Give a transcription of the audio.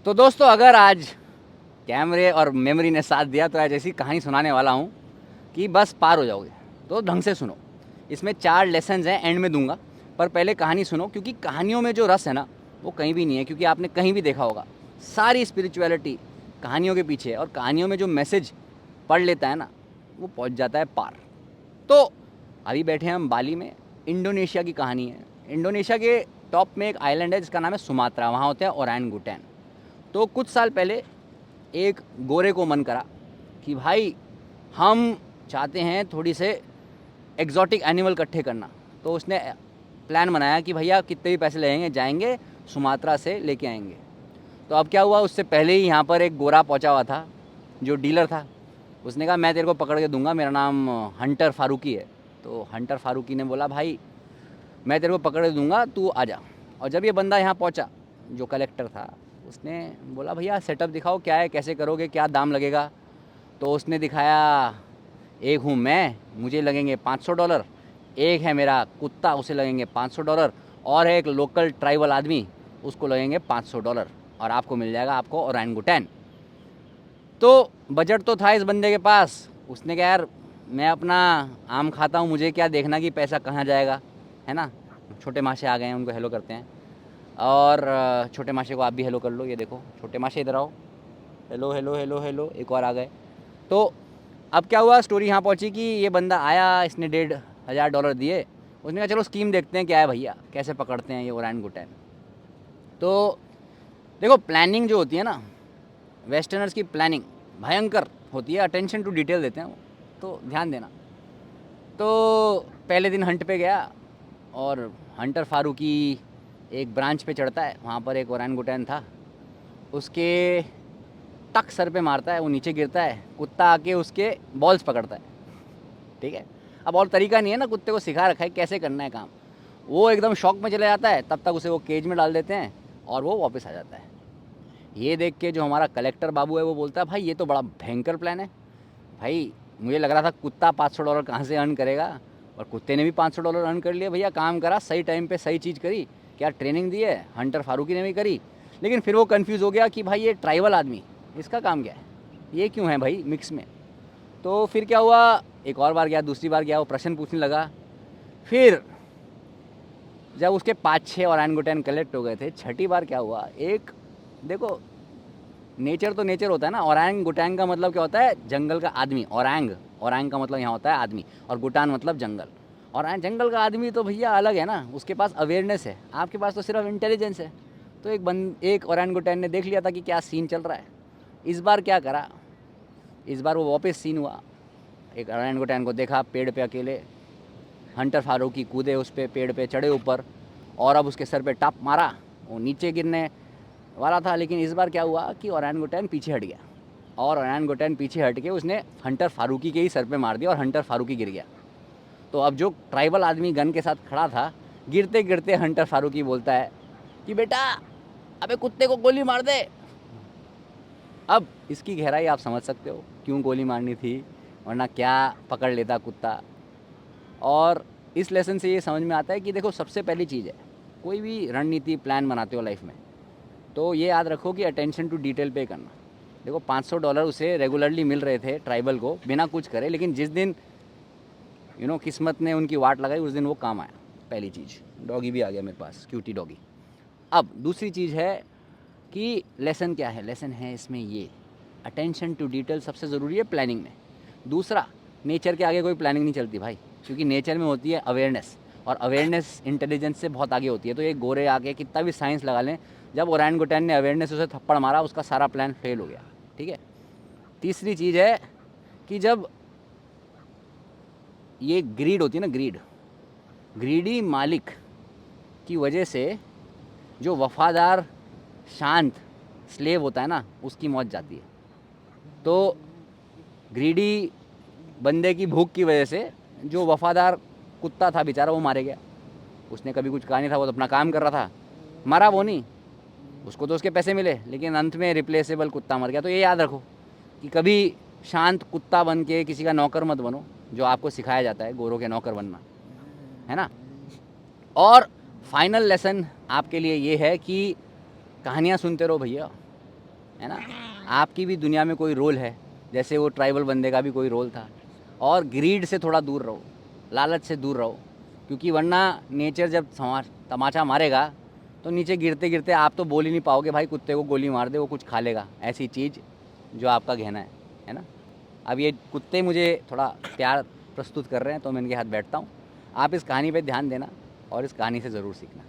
तो दोस्तों, अगर आज कैमरे और मेमोरी ने साथ दिया तो आज ऐसी कहानी सुनाने वाला हूँ कि बस पार हो जाओगे। तो ढंग से सुनो। इसमें 4 लेसन्स हैं, एंड में दूंगा, पर पहले कहानी सुनो, क्योंकि कहानियों में जो रस है ना वो कहीं भी नहीं है। क्योंकि आपने कहीं भी देखा होगा, सारी स्पिरिचुअलिटी कहानियों के पीछे है, और कहानियों में जो मैसेज पढ़ लेता है ना वो पहुँच जाता है पार। तो अभी बैठे हैं हम बाली में। इंडोनेशिया की कहानी है। इंडोनेशिया के टॉप में एक आइलैंड है जिसका नाम है सुमात्रा। वहाँ होते हैं ओरंगुटैन। तो कुछ साल पहले एक गोरे को मन करा कि भाई हम चाहते हैं थोड़ी से एग्जॉटिक एनिमल इकट्ठे करना। तो उसने प्लान बनाया कि भैया कितने भी पैसे लगेंगे, जाएंगे सुमात्रा से लेके आएंगे। तो अब क्या हुआ, उससे पहले ही यहाँ पर एक गोरा पहुँचा हुआ था जो डीलर था। उसने कहा मैं तेरे को पकड़ के दूंगा, मेरा नाम हंटर फारूकी है। तो हंटर फारूकी ने बोला भाई मैं तेरे को पकड़ के दूंगा, तू आ जा। और जब ये बंदा यहाँ पहुँचा, जो कलेक्टर था, उसने बोला भैया सेटअप दिखाओ, क्या है, कैसे करोगे, क्या दाम लगेगा। तो उसने दिखाया, एक हूँ मैं, मुझे लगेंगे $500। एक है मेरा कुत्ता, उसे लगेंगे $500। और है एक लोकल ट्राइबल आदमी, उसको लगेंगे $500। और आपको मिल जाएगा आपको ओरंगुटैन। तो बजट तो था इस बंदे के पास। उसने कहा यार मैं अपना आम खाता हूँ, मुझे क्या देखना कि पैसा कहाँ जाएगा, है ना। छोटे माशे आ गए हैं, उनको हेलो करते हैं। और छोटे माशे को आप भी हेलो कर लो। ये देखो छोटे माशे इधर आओ, हेलो हेलो हेलो हेलो, एक और आ गए। तो अब क्या हुआ, स्टोरी यहाँ पहुँची कि ये बंदा आया, इसने $1,500 दिए। उसने कहा चलो स्कीम देखते हैं क्या है भैया, कैसे पकड़ते हैं ये ओरंगुटैन। तो देखो प्लानिंग जो होती है ना, वेस्टर्नर्स की प्लानिंग भयंकर होती है, अटेंशन टू डिटेल देते हैं वो, तो ध्यान देना। तो पहले दिन हंट पे गया, और हंटर फारूकी एक ब्रांच पे चढ़ता है। वहाँ पर एक ओरंगुटैन था, उसके टक सर पे मारता है, वो नीचे गिरता है। कुत्ता आके उसके बॉल्स पकड़ता है, ठीक है। अब और तरीका नहीं है ना, कुत्ते को सिखा रखा है कैसे करना है काम। वो एकदम शॉक में चला जाता है, तब तक उसे वो केज में डाल देते हैं और वो वापस आ जाता है। ये देख के जो हमारा कलेक्टर बाबू है वो बोलता है भाई ये तो बड़ा भयंकर प्लान है। भाई मुझे लग रहा था कुत्ता $500 कहाँ से अर्न करेगा, और कुत्ते ने भी $500 अर्न कर लिए। भैया काम करा, सही टाइम पे सही चीज़ करी, क्या ट्रेनिंग दी है, हंटर फारूकी ने भी करी। लेकिन फिर वो कंफ्यूज हो गया कि भाई ये ट्राइबल आदमी, इसका काम क्या है, ये क्यों है भाई मिक्स में। तो फिर क्या हुआ, एक और बार गया, दूसरी बार गया, वो प्रश्न पूछने लगा। फिर जब उसके 5-6 ओरंगुटैन कलेक्ट हो गए थे, छठी बार क्या हुआ, एक देखो नेचर तो नेचर होता है ना। ओरंग गुटांग का मतलब क्या होता है, जंगल का आदमी। ओरंग, ओरंग का मतलब यहाँ होता है आदमी, और गुटान मतलब जंगल। और जंगल का आदमी तो भैया अलग है ना, उसके पास अवेयरनेस है, आपके पास तो सिर्फ इंटेलिजेंस है। तो एक ओरंग गुटान ने देख लिया था कि क्या सीन चल रहा है। इस बार क्या करा, इस बार वो वापस सीन हुआ। एक ओरंग गुटान को देखा पेड़ पे अकेले, हंटर फारूकी कूदे उस पे, पेड़ पे चढ़े ऊपर, और अब उसके सर पे टप मारा, वो नीचे गिरने वाला था। लेकिन इस बार क्या हुआ कि ओरंगुटैन पीछे हट गया, और ओरंगुटैन पीछे हट के उसने हंटर फारूकी के ही सर पे मार दिया, और हंटर फारूकी गिर गया। तो अब जो ट्राइबल आदमी गन के साथ खड़ा था, गिरते गिरते हंटर फारूकी बोलता है कि बेटा अबे कुत्ते को गोली मार दे। अब इसकी गहराई आप समझ सकते हो, क्यों गोली मारनी थी, वरना क्या पकड़ लेता कुत्ता। और इस लेसन से ये समझ में आता है कि देखो सबसे पहली चीज़ है, कोई भी रणनीति प्लान बनाते हो लाइफ में, तो ये याद रखो कि अटेंशन टू डिटेल पे करना। देखो $500 उसे रेगुलरली मिल रहे थे ट्राइबल को बिना कुछ करे, लेकिन जिस दिन किस्मत ने उनकी वाट लगाई उस दिन वो काम आया। पहली चीज़, डॉगी भी आ गया मेरे पास, क्यूटी डॉगी। अब दूसरी चीज़ है कि लेसन क्या है, लेसन है इसमें ये, अटेंशन टू डिटेल सबसे ज़रूरी है प्लानिंग में। दूसरा, नेचर के आगे कोई प्लानिंग नहीं चलती भाई, क्योंकि नेचर में होती है अवेयरनेस, और अवेयरनेस इंटेलिजेंस से बहुत आगे होती है। तो ये गोरे आके कितना भी साइंस लगा लें, जब ओरंगुटैन ने अवेयरनेस उसे थप्पड़ मारा, उसका सारा प्लान फेल हो गया, ठीक है। तीसरी चीज़ है कि जब ये ग्रीड होती है ना, ग्रीड, ग्रीडी मालिक की वजह से जो वफादार शांत स्लेव होता है ना, उसकी मौत जाती है। तो ग्रीडी बंदे की भूख की वजह से जो वफादार कुत्ता था बेचारा, वो मारे गया। उसने कभी कुछ कहा नहीं था, वो तो अपना काम कर रहा था, मरा वो नहीं, उसको तो उसके पैसे मिले, लेकिन अंत में रिप्लेसेबल कुत्ता मर गया। तो ये याद रखो कि कभी शांत कुत्ता बन के किसी का नौकर मत बनो, जो आपको सिखाया जाता है गोरों के नौकर बनना, है ना। और फाइनल लेसन आपके लिए ये है कि कहानियाँ सुनते रहो भैया, है ना। आपकी भी दुनिया में कोई रोल है, जैसे वो ट्राइबल बंदे का भी कोई रोल था। और ग्रीड से थोड़ा दूर रहो, लालच से दूर रहो, क्योंकि वरना नेचर जब तमाचा मारेगा तो नीचे गिरते गिरते आप तो बोल ही नहीं पाओगे, भाई कुत्ते को गोली मार दे वो कुछ खा लेगा, ऐसी चीज़ जो आपका गहना है ना। अब ये कुत्ते मुझे थोड़ा प्यार प्रस्तुत कर रहे हैं तो मैं इनके हाथ बैठता हूँ। आप इस कहानी पे ध्यान देना और इस कहानी से ज़रूर सीखना।